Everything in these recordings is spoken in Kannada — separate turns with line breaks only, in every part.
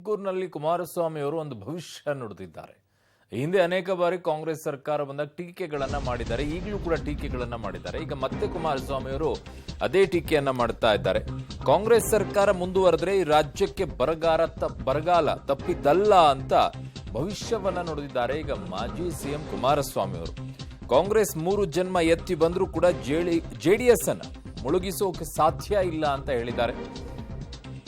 ತುಮಕೂರಿನಲ್ಲಿ ಕುಮಾರಸ್ವಾಮಿ ಅವರು ಒಂದು ಭವಿಷ್ಯ ನುಡಿದಿದ್ದಾರೆ. ಹಿಂದೆ ಅನೇಕ ಬಾರಿ ಕಾಂಗ್ರೆಸ್ ಸರ್ಕಾರ ಬಂದಾಗ ಟೀಕೆಗಳನ್ನ ಮಾಡಿದ್ದಾರೆ, ಈಗಲೂ ಕೂಡ ಟೀಕೆಗಳನ್ನ ಮಾಡಿದ್ದಾರೆ. ಈಗ ಮತ್ತೆ ಕುಮಾರಸ್ವಾಮಿ ಅವರು ಅದೇ ಟೀಕೆಯನ್ನ ಮಾಡ್ತಾ ಇದ್ದಾರೆ. ಕಾಂಗ್ರೆಸ್ ಸರ್ಕಾರ ಮುಂದುವರೆದ್ರೆ ಈ ರಾಜ್ಯಕ್ಕೆ ಬರಗಾಲ ತಪ್ಪಿದ್ದಲ್ಲ ಅಂತ ಭವಿಷ್ಯವನ್ನ ನುಡಿದಿದ್ದಾರೆ. ಈಗ ಮಾಜಿ ಸಿಎಂ ಕುಮಾರಸ್ವಾಮಿ ಅವರು ಕಾಂಗ್ರೆಸ್ 3 ಜನ್ಮ ಎತ್ತಿ ಬಂದರೂ ಕೂಡ ಜೆಡಿಎಸ್ ಅನ್ನ ಮುಳುಗಿಸೋಕೆ ಸಾಧ್ಯ ಇಲ್ಲ ಅಂತ ಹೇಳಿದ್ದಾರೆ.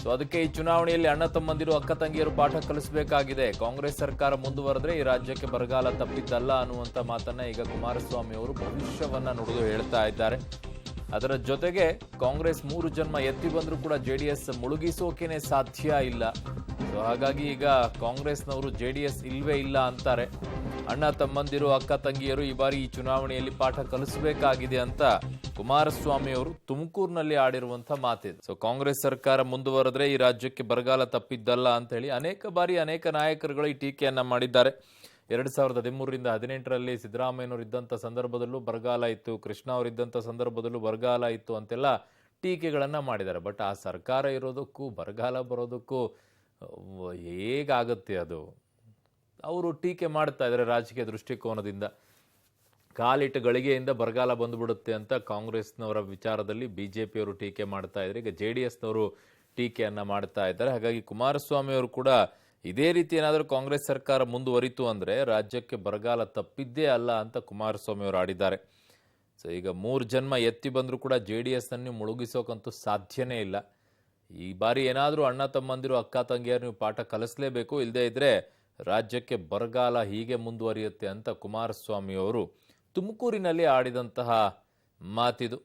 ಸೊ ಅದಕ್ಕೆ ಈ ಚುನಾವಣೆಯಲ್ಲಿ ಅಣ್ಣ ತಮ್ಮಂದಿರು ಅಕ್ಕ ತಂಗಿಯರು ಪಾಠ ಕಲಿಸಬೇಕಾಗಿದೆ. ಕಾಂಗ್ರೆಸ್ ಸರ್ಕಾರ ಮುಂದುವರೆದ್ರೆ ಈ ರಾಜ್ಯಕ್ಕೆ ಬರಗಾಲ ತಪ್ಪಿದ್ದಲ್ಲ ಅನ್ನುವಂಥ ಮಾತನ್ನ ಈಗ ಕುಮಾರಸ್ವಾಮಿ ಅವರು ಭವಿಷ್ಯವನ್ನ ನುಡಿದು ಹೇಳ್ತಾ ಇದ್ದಾರೆ. ಅದರ ಜೊತೆಗೆ ಕಾಂಗ್ರೆಸ್ 3 ಜನ್ಮ ಎತ್ತಿ ಬಂದರೂ ಕೂಡ ಜೆಡಿಎಸ್ ಮುಳುಗಿಸೋಕೆನೆ ಸಾಧ್ಯ ಇಲ್ಲ. ಸೊ ಹಾಗಾಗಿ ಈಗ ಕಾಂಗ್ರೆಸ್ನವರು ಜೆಡಿಎಸ್ ಇಲ್ವೇ ಇಲ್ಲ ಅಂತಾರೆ. ಅಣ್ಣ ತಮ್ಮಂದಿರು ಅಕ್ಕ ತಂಗಿಯರು ಈ ಬಾರಿ ಈ ಚುನಾವಣೆಯಲ್ಲಿ ಪಾಠ ಕಲಿಸಬೇಕಾಗಿದೆ ಅಂತ ಕುಮಾರಸ್ವಾಮಿ ಅವರು ತುಮಕೂರಿನಲ್ಲಿ ಆಡಿರುವಂತ ಮಾತಿದೆ. ಸೊ ಕಾಂಗ್ರೆಸ್ ಸರ್ಕಾರ ಮುಂದುವರೆದ್ರೆ ಈ ರಾಜ್ಯಕ್ಕೆ ಬರಗಾಲ ತಪ್ಪಿದ್ದಲ್ಲ ಅಂತ ಹೇಳಿ ಅನೇಕ ಬಾರಿ ಅನೇಕ ನಾಯಕರುಗಳು ಈ ಟೀಕೆಯನ್ನ ಮಾಡಿದ್ದಾರೆ. 2013ರಿಂದ 18ರಲ್ಲಿ ಸಿದ್ದರಾಮಯ್ಯನವರು ಇದ್ದಂಥ ಸಂದರ್ಭದಲ್ಲೂ ಬರಗಾಲ ಇತ್ತು, ಕೃಷ್ಣ ಅವರಿದ್ದಂಥ ಸಂದರ್ಭದಲ್ಲೂ ಬರಗಾಲ ಇತ್ತು ಅಂತೆಲ್ಲ ಟೀಕೆಗಳನ್ನ ಮಾಡಿದ್ದಾರೆ. ಬಟ್ ಆ ಸರ್ಕಾರ ಇರೋದಕ್ಕೂ ಬರಗಾಲ ಬರೋದಕ್ಕೂ ಹೇಗಾಗುತ್ತೆ? ಅದು ಅವರು ಟೀಕೆ ಮಾಡ್ತಾ ಇದ್ದಾರೆ ರಾಜಕೀಯ ದೃಷ್ಟಿಕೋನದಿಂದ. ಕಾಲಿಟ್ಟು ಗಳಿಗೆಯಿಂದ ಬರಗಾಲ ಬಂದುಬಿಡುತ್ತೆ ಅಂತ ಕಾಂಗ್ರೆಸ್ನವರ ವಿಚಾರದಲ್ಲಿ ಬಿಜೆಪಿಯವರು ಟೀಕೆ ಮಾಡ್ತಾ ಇದ್ದಾರೆ. ಈಗ ಜೆಡಿಎಸ್ನವರು ಟೀಕೆಯನ್ನ ಮಾಡ್ತಾ ಇದ್ದಾರೆ. ಹಾಗಾಗಿ ಕುಮಾರಸ್ವಾಮಿ ಅವರು ಕೂಡ ಇದೇ ರೀತಿ ಏನಾದರೂ ಕಾಂಗ್ರೆಸ್ ಸರ್ಕಾರ ಮುಂದುವರಿತು ಅಂದ್ರೆ ರಾಜ್ಯಕ್ಕೆ ಬರಗಾಲ ತಪ್ಪಿದ್ದೇ ಅಲ್ಲ ಅಂತ ಕುಮಾರಸ್ವಾಮಿ ಅವರು ಆಡಿದ್ದಾರೆ. ಸೊ ಈಗ 3 ಜನ್ಮ ಎತ್ತಿ ಬಂದರೂ ಕೂಡ ಜೆಡಿಎಸ್ ಅನ್ನು ಮುಳುಗಿಸೋಕಂತೂ ಸಾಧ್ಯನೇ ಇಲ್ಲ. ಈ ಬಾರಿ ಏನಾದರೂ ಅಣ್ಣ ತಮ್ಮಂದಿರು ಅಕ್ಕ ತಂಗಿಯರು ನೀವು ಪಾಠ ಕಲಿಸಲೇಬೇಕು, ಇಲ್ಲದೇ ಇದ್ರೆ ರಾಜ್ಯಕ್ಕೆ ಬರಗಾಲ ಹೀಗೆ ಮುಂದುವರಿಯುತ್ತೆ ಅಂತ ಕುಮಾರಸ್ವಾಮಿ ಅವರು ತುಮಕೂರಿನಲ್ಲಿ ಆಡಿದಂತಹ ಮಾತಿದು.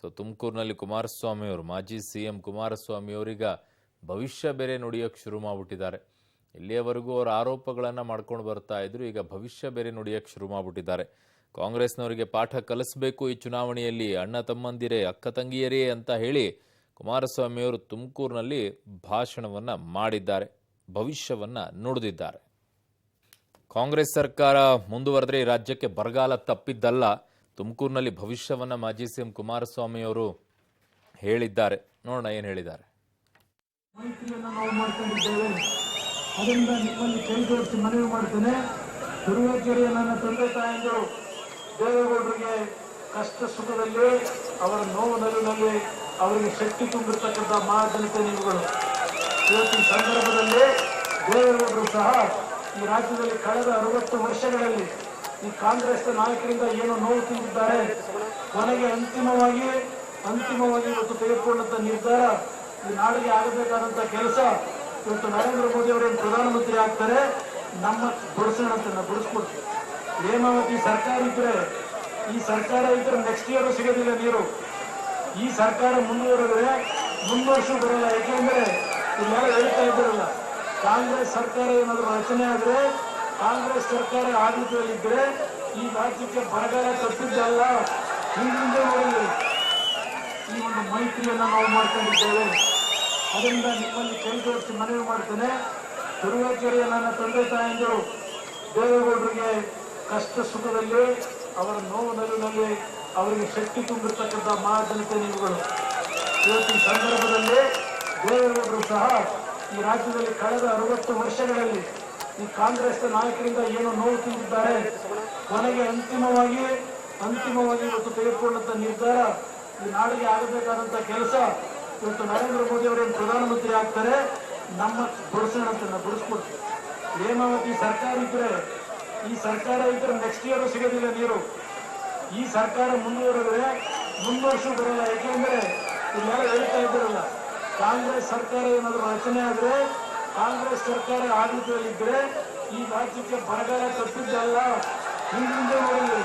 ಸೊ ತುಮಕೂರಿನಲ್ಲಿ ಕುಮಾರಸ್ವಾಮಿ ಅವರು ಮಾಜಿ ಸಿಎಂ ಕುಮಾರಸ್ವಾಮಿ ಅವರೀಗ ಭವಿಷ್ಯ ಬೇರೆ ನುಡಿಯೋಕೆ ಶುರು ಮಾಡಿಬಿಟ್ಟಿದ್ದಾರೆ. ಇಲ್ಲಿಯವರೆಗೂ ಅವರ ಆರೋಪಗಳನ್ನು ಮಾಡ್ಕೊಂಡು ಬರ್ತಾ ಇದ್ರು, ಈಗ ಭವಿಷ್ಯ ಬೇರೆ ನುಡಿಯೋಕೆ ಶುರು ಮಾಡಿಬಿಟ್ಟಿದ್ದಾರೆ. ಕಾಂಗ್ರೆಸ್ನವರಿಗೆ ಪಾಠ ಕಲಿಸಬೇಕು ಈ ಚುನಾವಣೆಯಲ್ಲಿ, ಅಣ್ಣ ತಮ್ಮಂದಿರೇ ಅಕ್ಕ ತಂಗಿಯರೇ ಅಂತ ಹೇಳಿ ಕುಮಾರಸ್ವಾಮಿ ಅವರು ತುಮಕೂರಿನಲ್ಲಿ ಭಾಷಣವನ್ನ ಮಾಡಿದ್ದಾರೆ, ಭವಿಷ್ಯವನ್ನ ನುಡಿದಿದ್ದಾರೆ. ಕಾಂಗ್ರೆಸ್ ಸರ್ಕಾರ ಮುಂದುವರೆದ್ರೆ ಈ ರಾಜ್ಯಕ್ಕೆ ಬರಗಾಲ ತಪ್ಪಿದ್ದಲ್ಲ. ತುಮಕೂರಿನಲ್ಲಿ ಭವಿಷ್ಯವನ್ನ ಮಾಜಿ ಸಿಎಂ ಕುಮಾರಸ್ವಾಮಿ ಅವರು ಹೇಳಿದ್ದಾರೆ. ನೋಡೋಣ ಏನು ಹೇಳಿದ್ದಾರೆ.
ಮೈತ್ರಿಯನ್ನು ನಾವು ಮಾಡ್ಕೊಂಡಿದ್ದೇವೆ. ಅದರಿಂದ ನಿಮ್ಮಲ್ಲಿ ಕೈ ಜೋಡಿಸಿ ಮನವಿ ಮಾಡ್ತೇನೆ. ತುರುವೇಕೆರೆಯ ನನ್ನ ತಂದೆ ತಾಯಿಗಳು ದೇವೇಗೌಡರಿಗೆ ಕಷ್ಟ ಸುಖದಲ್ಲಿ, ಅವರ ನೋವು ನಲಿನಲ್ಲಿ ಅವರಿಗೆ ಶಕ್ತಿ ತುಂಬಿರ್ತಕ್ಕಂಥ ಮಹಾಜನತೆ ನೀವುಗಳು. ಇವತ್ತಿನ ಸಂದರ್ಭದಲ್ಲಿ ದೇವೇಗೌಡರು ಸಹ ಈ ರಾಜ್ಯದಲ್ಲಿ ಕಳೆದ 60 ವರ್ಷಗಳಲ್ಲಿ ಈ ಕಾಂಗ್ರೆಸ್ ನಾಯಕರಿಂದ ಏನು ನೋವು ತಿಂದಿದ್ದಾರೆ, ಕೊನೆಗೆ ಅಂತಿಮವಾಗಿ ಇವತ್ತು ತೆಗೆದುಕೊಂಡಂತ ನಿರ್ಧಾರ ಈ ನಾಡಿಗೆ ಆಗಬೇಕಾದಂತ ಕೆಲಸ. ಇವತ್ತು ನರೇಂದ್ರ ಮೋದಿ ಅವರೇನು ಪ್ರಧಾನಮಂತ್ರಿ ಆಗ್ತಾರೆ, ನಮ್ಮ ಬಡಿಸೋಣ ಅಂತ ನಾವು ಬಿಡಿಸ್ಕೊಡ್ತೀವಿ. ಹೇಮಾವತಿ ಸರ್ಕಾರ ಇದ್ರೆ, ಈ ಸರ್ಕಾರ ಇದ್ರೆ ನೆಕ್ಸ್ಟ್ ಇಯರ್ ಸಿಗೋದಿಲ್ಲ ನೀರು. ಈ ಸರ್ಕಾರ ಮುಂದುವರೆದ್ರೆ ಮುಂದುವರ್ಷ ಬರಲ್ಲ. ಯಾಕೆಂದ್ರೆ ಇಲ್ಲೆಲ್ಲ ಹೇಳ್ತಾ ಇದ್ದಾರಲ್ಲ, ಕಾಂಗ್ರೆಸ್ ಸರ್ಕಾರ ಏನಾದರೂ ರಚನೆ ಆದ್ರೆ, ಕಾಂಗ್ರೆಸ್ ಸರ್ಕಾರ ಆಡಳಿತದಲ್ಲಿದ್ರೆ ಈ ರಾಜ್ಯಕ್ಕೆ ಬರಗಾಲ ತಪ್ಪಿದ್ದಲ್ಲ. ಹಿಂದೆ ನೋಡಿ ಈ ಒಂದು ಮೈತ್ರಿಯನ್ನು ನಾವು ಮಾಡ್ಕೊಂಡಿದ್ದೇವೆ. ಅದರಿಂದ ನಿಮ್ಮಲ್ಲಿ ಕೈ ಜೋಡಿಸಿ ಮನವಿ ಮಾಡ್ತೇನೆ. ತುರುವೇಕೆರೆಯ ನನ್ನ ತಂದೆ ತಾಯಿಗಳು ದೇವೇಗೌಡರಿಗೆ ಕಷ್ಟ ಸುಖದಲ್ಲಿ, ಅವರ ನೋವು ನಲಿನಲ್ಲಿ ಅವರಿಗೆ ಶಕ್ತಿ ತುಂಬಿರ್ತಕ್ಕಂಥ ಮಹಾಜನತೆ ನೀವುಗಳು. ಇವತ್ತಿನ ಸಂದರ್ಭದಲ್ಲಿ ದೇವೇಗೌಡರು ಸಹ ಈ ರಾಜ್ಯದಲ್ಲಿ ಕಳೆದ 60 ವರ್ಷಗಳಲ್ಲಿ ಈ ಕಾಂಗ್ರೆಸ್ ನಾಯಕರಿಂದ ಏನು ನೋವು ತಿಂದಿದ್ದಾರೆ, ಕೊನೆಗೆ ಅಂತಿಮವಾಗಿ ಇವತ್ತು ತೆಗೆದುಕೊಂಡಂತ ನಿರ್ಧಾರ ಈ ನಾಡಿಗೆ ಆಗಬೇಕಾದಂತ ಕೆಲಸ. ಇವತ್ತು ನರೇಂದ್ರ ಮೋದಿ ಅವರೇನು ಪ್ರಧಾನಮಂತ್ರಿ ಆಗ್ತಾರೆ, ನಮ್ಮ ಬಡಿಸೋಣ ಅಂತ ನಾವು ಬಿಡಿಸ್ಕೊಡ್ತೀವಿ. ಹೇಮಾವತಿ ಸರ್ಕಾರ ಇದ್ರೆ, ಈ ಸರ್ಕಾರ ಇದ್ರೆ ನೆಕ್ಸ್ಟ್ ಇಯರ್ ಸಿಗೋದಿಲ್ಲ ನೀರು. ಈ ಸರ್ಕಾರ ಮುಂದುವರೆದ್ರೆ ಮುಂದುವರ್ಷ ಬರಲ್ಲ. ಯಾಕೆಂದ್ರೆ ಇಲ್ಲೆಲ್ಲ ಹೇಳ್ತಾ ಇದ್ದಾರಲ್ಲ, ಕಾಂಗ್ರೆಸ್ ಸರ್ಕಾರ ಏನಾದರೂ ರಚನೆ ಆದ್ರೆ, ಕಾಂಗ್ರೆಸ್ ಸರ್ಕಾರ ಆಡಳಿತದಲ್ಲಿದ್ರೆ ಈ ರಾಜ್ಯಕ್ಕೆ ಬರಗಾಲ ತಪ್ಪಿದ್ದಲ್ಲ. ಹಿಂದೆ ನೋಡಿ